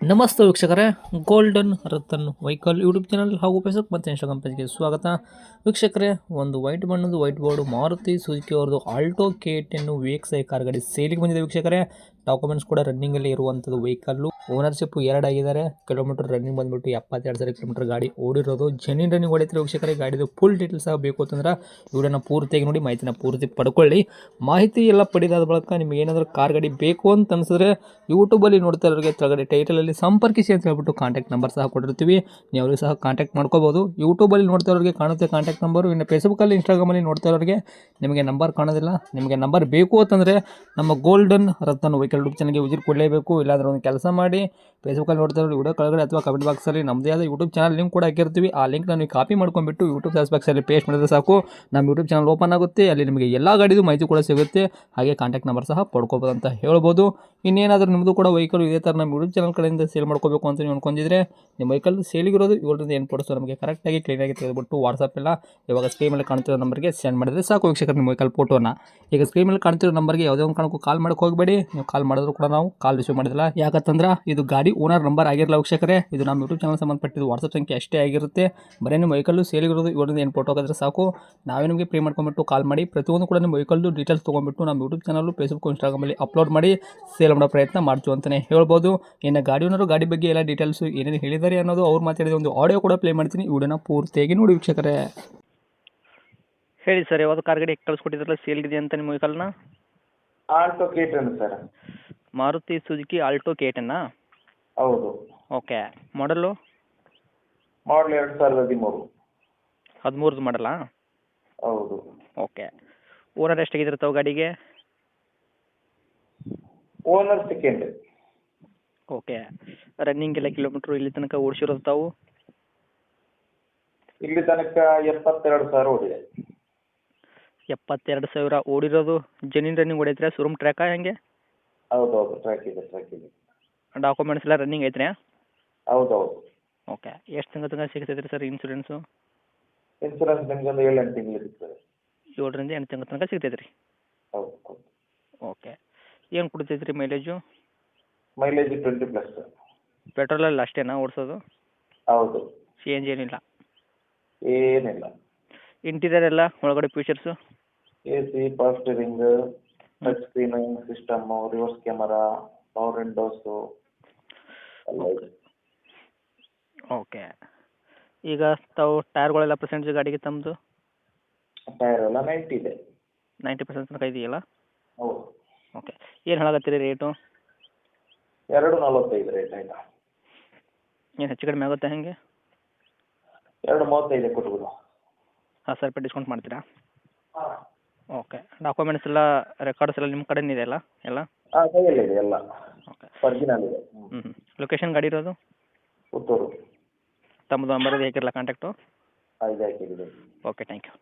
ನಮಸ್ತೆ ವೀಕ್ಷಕರೇ, golden Ratan vehicle YouTube channel ಹಾಗೂ ಫೇಸ್ಬುಕ್ ಮತ್ತು ಇನ್ಸ್ಟಾಗ್ರಾಮ್ ಪೇಜ್ಗೆ ಸ್ವಾಗತ. ವೀಕ್ಷಕರೇ, ಒಂದು ವೈಟ್ ಬಣ್ಣದ ವೈಟ್ ಬೋರ್ಡ್ ಮಾರುತಿ ಸುಜುಕಿ ಅವ್ರದ್ದು ಆಲ್ಟೋ K10 VXi ಕಾರ್ ಗಾಡಿ ಸೇಲಿಗೆ ಬಂದಿದೆ ವೀಕ್ಷಕರೇ. ಡಾಕ್ಯುಮೆಂಟ್ಸ್ ಕೂಡ ರನ್ನಿಂಗಲ್ಲಿ ಇರುವಂಥದ್ದು ವೆಹಿಕಲ್ಲು. ಓನರ್ಶಿಪ್ 2 ಆಗಿದ್ದಾರೆ. ಕಿಲೋಮೀಟರ್ ರನ್ನಿಂಗ್ ಬಂದುಬಿಟ್ಟು 72,000 ಕಿಲೋಮೀಟರ್ ಗಾಡಿ ಓಡಿರೋದು. ಜೆನ್ಯೂನ್ ರನ್ನಿಂಗ್ ಹೊಡಿತಾರೆ ವೀಕ್ಷಕರೇ. ಗಾಡಿದು ಫುಲ್ ಡೀಟೇಲ್ಸ್ ಸಹ ಬೇಕು ಅಂತಂದ್ರೆ ವಿಡಿಯೋನ ಪೂರ್ತಿಯಾಗಿ ನೋಡಿ, ಮಾಹಿತಿನ ಪೂರ್ತಿ ಪಡ್ಕೊಳ್ಳಿ. ಮಾಹಿತಿ ಎಲ್ಲ ಪಡೆದಾದ ಬಳಿಕ ನಿಮಗೆ ಏನಾದರೂ ಕಾರ್ ಗಾಡಿ ಬೇಕು ಅಂತ ಅನಿಸಿದ್ರೆ ಯೂಟ್ಯೂಬಲ್ಲಿ ನೋಡ್ತಾ ಇರೋರಿಗೆ ಕೆಳಗಡೆ ಟೈಟಲಲ್ಲಿ ಸಂಪರ್ಕಿಸಿ ಅಂತ ಹೇಳ್ಬಿಟ್ಟು ಕಾಂಟ್ಯಾಕ್ಟ್ ನಂಬರ್ ಸಹ ಕೊಟ್ಟಿರ್ತೀವಿ. ನೀವು ಅವ್ರಿಗೆ ಸಹ ಕಾಂಟ್ಯಾಕ್ಟ್ ಮಾಡ್ಕೋಬೋದು. ಯೂಟ್ಯೂಬಲ್ಲಿ ನೋಡ್ತಾ ಇರೋರಿಗೆ ಕಾಣುತ್ತೆ ಕಾಂಟ್ಯಾಕ್ಟ್ ನಂಬರು. ಇನ್ನು ಫೇಸ್ಬುಕ್ಕಲ್ಲಿ ಇನ್ಸ್ಟಾಗ್ರಾಮಲ್ಲಿ ನೋಡ್ತಾ ಇರೋರಿಗೆ ನಿಮಗೆ ನಂಬರ್ ಕಾಣೋದಿಲ್ಲ. ನಿಮಗೆ ನಂಬರ್ ಬೇಕು ಅಂತಂದರೆ ನಮ್ಮ ಗೋಲ್ಡನ್ ರತನ್ ವೆಹಿಕಲ್ ಯೂಟ್ಯೂಬ್ ಚಾನಲ್ಗೆ ವಿಸಿಟ್ ಕೊಡಲೇಬೇಕು. ಇಲ್ಲಾಂದರೆ ಒಂದು ಕೆಲಸ ಮಾಡಿ, ಫೇಸ್ಬುಕ್ಕಲ್ಲಿ ನೋಡ್ತಾ ಇರೋ ವಿಡಿಯೋ ಕೆಳಗಡೆ ಅಥವಾ ಕಮೆಂಟ್ ಬಾಕ್ಸಲ್ಲಿ ನಮ್ಮದೇ ಆದ ಯೂಟ್ಯೂಬ್ ಚಾನಲ್ ಲಿಂಕ್ ಕೂಡ ಹಾಕಿರ್ತೀವಿ. ಆ ಲಿಂಕ್ನ ನೀವು ಕಾಪಿ ಮಾಡ್ಕೊಂಡ್ಬಿಟ್ಟು ಯೂಟ್ಯೂಬ್ ಸರ್ಚ್ ಬಾಕ್ಸಲ್ಲಿ ಪೇಸ್ಟ್ ಮಾಡಿದ್ರೆ ಸಾಕು, ನಮ್ಮ ಯೂಟ್ಯೂಬ್ ಚಾನಲ್ ಓಪನ್ ಆಗುತ್ತೆ. ಅಲ್ಲಿ ನಿಮಗೆ ಎಲ್ಲ ಗಾಡಿದು ಮಾಹಿತಿ ಕೂಡ ಸಿಗುತ್ತೆ. ಹಾಗೆ ಕಾಂಟ್ಯಾಕ್ಟ್ ನಂಬರ್ ಸಹ ಪಡ್ಕೋಬೋದು ಅಂತ ಹೇಳ್ಬೋದು. ಇನ್ನೇನಾದರೂ ನಿಮ್ಮದು ಕೂಡ ವೆಹಿಕಲ್ ಇದೇ ಥರ ನಮ್ಮ ಯೂಟ್ಯೂಬ್ ಚಾನಲ್ ಕಡೆಯಿಂದ ಸೇಲ್ ಮಾಡ್ಕೋಬೇಕು ಅಂತ ನೀವು ಅನ್ಕೊಂಡಿದ್ರೆ, ನಿಮ್ಮ ವೆಹಿಕಲ್ ಸೇಲಿಗಿರೋದು 7-8 ನಮಗೆ ಕರೆಕ್ಟಾಗಿ ಕ್ಲೀನಾಗಿ ತೆಗೆದುಬಿಟ್ಟು ವಾಟ್ಸಪ್ ಎಲ್ಲ ಇವಾಗ ಸ್ಕ್ರೀನ್ ಮೇಲೆ ಕಾಣ್ತಿರೋ ನಂಬರ್ಗೆ ಸೆಂಡ್ ಮಾಡಿದ್ರೆ ಸಾಕು ವೀಕ್ಷಕರು, ನಿಮ್ಮ ವೆಹಿಕಲ್ ಫೋಟೋನ. ಈಗ ಸ್ಕ್ರೀನ್ ಮೇಲೆ ಕಾಣ್ತಿರೋ ನಂಬರ್ಗೆ ಯಾವುದೇ ಒಂದು ಕಾರಣಕ್ಕೂ ಕಾಲ್ ಮಾಡೋಕೆ ಹೋಗಬೇಡಿ. ನೀವು ಕಾಲ್ ಮಾಡಿದ್ರು ಕೂಡ ನಾವು ಕಾಲ್ ರಿಸೀವ್ ಮಾಡಿಲ್ಲ. ಯಾಕಂತಂದ್ರೆ ಇದು ಗಾಡಿ ಓನರ್ ನಂಬರ್ ಆಗಿರಲ್ಲ ವೀಕ್ಷಕರೇ. ಇದು ನಮ್ಮ ಯೂಟ್ಯೂಬ್ ಚಾನಲ್ ಸಂಬಂಧಪಟ್ಟಿದ್ದು ವಾಟ್ಸಪ್ ಸಂಖ್ಯೆ ಅಷ್ಟೇ ಆಗಿರುತ್ತೆ. ಬರೀ ನಿಮ್ಮ ವೆಹಿಕಲ್ಲು ಸೇಲಿಗಿರೋದು 7-8 ಫೋಟೋ ಹಾಕಿದ್ರೆ ಸಾಕು. ನಾವೇ ನಿಮಗೆ ಪೇ ಮಾಡ್ಕೊಂಡ್ಬಿಟ್ಟು ಕಾಲ್ ಮಾಡಿ ಪ್ರತಿಯೊಂದು ಕೂಡ ನಿಮ್ಮ ವೆಹಿಕಲ್ದು ಡೀಟೇಲ್ಸ್ ತೊಗೊಂಡ್ಬಿಟ್ಟು ನಮ್ಮ ಯೂಟ್ಯೂಬ್ ಚಾನಲ್, ಫೇಸ್ಬುಕ್, ಇನ್ಸ್ಟಾಗ್ರಾಮಲ್ಲಿ ಅಪ್ಲೋಡ್ ಮಾಡಿ ಸೇಲ್ ಮಾಡೋ ಪ್ರಯತ್ನ ಮಾಡ್ತೀವಿ ಅಂತಲೇ ಹೇಳ್ಬೋದು. ಇನ್ನು ಗಾಡಿ ಓನರು ಗಾಡಿ ಬಗ್ಗೆ ಎಲ್ಲ ಡೀಟೇಲ್ಸು ಏನೇನು ಹೇಳಿದ್ದಾರೆ ಅನ್ನೋದು ಅವ್ರು ಮಾತಾಡಿದ ಒಂದು ಆಡಿಯೋ ಕೂಡ ಪ್ಲೇ ಮಾಡ್ತೀನಿ. ವಿಡಿಯೋನ ಪೂರ್ತಿಯಾಗಿ ನೋಡಿ ವೀಕ್ಷಕರೇ. ಹೇಳಿ ಸರ್, ಯಾವುದು ಕಾರ್ ಗಾಡಿ ಕಳಿಸ್ಕೊಟ್ಟಿದ್ರಲ್ಲ ಸೇಲ್ಗಿದೆ ಅಂತ ನಿಮ್ಮ ವೆಹಿಕಲ್ನ? Alto K10 sir. Maruti Suzuki Alto K10. ಹೌದು. ಓಕೆ. ಮಾಡಲು ಮಾಡಲ್ 2013. 13 ಮಾಡಲಾ? ಹೌದು. ಓಕೆ. ಓನರ್ ಎಷ್ಟಾಗಿದ್ರೆ ತಾವು ಗಾಡಿಗೆ? Owner second. ಓಕೆ. ರನ್ನಿಂಗ್ ಎಲ್ಲ ಕಿಲೋಮೀಟ್ರು ಇಲ್ಲಿ ತನಕ ಓಡಿಸಿರೋದು ತಾವು? ಇಲ್ಲಿ ತನಕ 72,000 ಓಡಿದೆ. 72,000 ಓಡಿರೋದು. ಜೆನ್ಯೂನ್ ರನ್ನಿಂಗ್ ಹೊಡೈತ್ರಿ? ಶೋರೂಮ್ ಟ್ರ್ಯಾಕಾ ಹೆಂಗೆ? ಹೌದೌದು, ಟ್ರ್ಯಾಕ್ ಇದೆ. ಡಾಕ್ಯುಮೆಂಟ್ಸ್ ಎಲ್ಲ ರನ್ನಿಂಗ್ ಐತ್ರಿ? ಹೌದೌದು. ಓಕೆ. ಎಷ್ಟು ತಿಂಗಳ ತನಕ ಸಿಗ್ತೈತೆ ರೀ ಸರ್ ಇನ್ಸೂರೆನ್ಸು? ಇನ್ಸೂರೆನ್ಸ್ ನಿಮ್ಗೆ ಒಂದು 7-8 ತಿಂಗಳು ಸಿಗ್ತದೆ. 7 ರಿಂದ 8 ತಿಂಗಳ ತನಕ ಸಿಗ್ತೈತೆ ರೀ? ಹೌದು. ಓಕೆ. ಏನು ಕೊಡ್ತೈತೆ ರೀ ಮೈಲೇಜು? ಮೈಲೇಜ್ 20+. ಪೆಟ್ರೋಲಲ್ಲಿ ಅಷ್ಟೇನಾ ಓಡಿಸೋದು? ಹೌದು. CNG ಏನಿಲ್ಲ? ಏನಿಲ್ಲ. ಇಂಟೀರಿಯರ್ ಎಲ್ಲ ಒಳಗಡೆ features? AC, power steering, touch screen system, reverse camera, power windows ಎಲ್ಲ ಇದೆ. ಓಕೆ. ಈಗ ತಾವು ಟೈರ್ಗಳೆಲ್ಲ ಪರ್ಸೆಂಟೇಜ್ ಗಾಡಿಗೆ ತಮ್ಮದು? ಟೈರ್ ಎಲ್ಲ 90 ಇದೆ. 90% ತನಕ ಇದೆಯಲ್ಲ? ಹೌದು. ಓಕೆ. ಏನು ಹೇಳಕತ್ತೀರಿ ರೇಟು? 2.45 ರೇಟ್ ಆಯ್ತಾ? ಏನು ಹೆಚ್ಚು ಕಡಿಮೆ ಆಗುತ್ತೆ ಹೇಗೆ? 2.35 ಕೊಟ್ಬಿಡು. 10,000 ರೂಪಾಯಿ ಡಿಸ್ಕೌಂಟ್ ಮಾಡ್ತೀರಾ? ಹಾಂ. ಓಕೆ. ಡಾಕ್ಯುಮೆಂಟ್ಸ್ ಎಲ್ಲ, ರೆಕಾರ್ಡ್ಸ್ ಎಲ್ಲ ನಿಮ್ಮ ಕಡೆನೇ ಇದೆ ಅಲ್ಲ ಎಲ್ಲ? ಹಾಂ, ಕೈಯಲ್ಲಿದೆ ಎಲ್ಲ. ಓಕೆ. ಒರಿಜಿನಲ್ ಇದೆ. ಲೊಕೇಶನ್ ಗಾಡಿ ಇರೋದು? ಪುತ್ತೂರು. ತಮ್ಮದು ನಂಬರ್ ಇದೆ, ಹಾಕಿರಲ್ಲ ಕಾಂಟ್ಯಾಕ್ಟು? ಇದು ಹಾಕಿದ್ದೀನಿ. Okay, thank you.